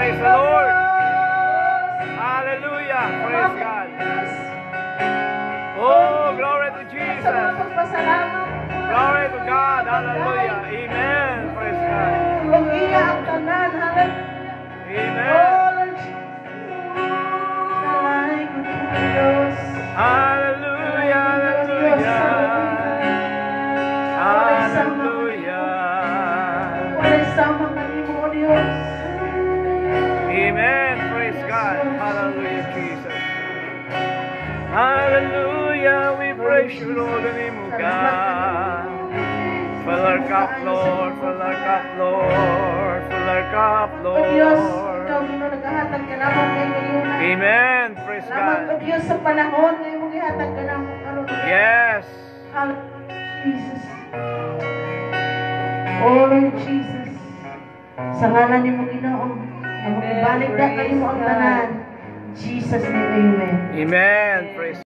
Praise the Lord. Hallelujah. Praise God. Oh, glory to Jesus. Glory to God. Hallelujah. Amen. Praise God. Amen. Hallelujah. Hallelujah. Hallelujah. Amen. Praise God. Hallelujah, Jesus. Hallelujah. We praise you, Lord, in the name of God. Fill our cup, Lord. Fill our cup, Lord. Fill our cup, Lord. Amen. Praise God. Yes. Jesus. Oh Lord Jesus. Sa ngalan ni mo Ginoo, ang ibalik na kayo ang tanan. Jesus name, amen. Amen. Praise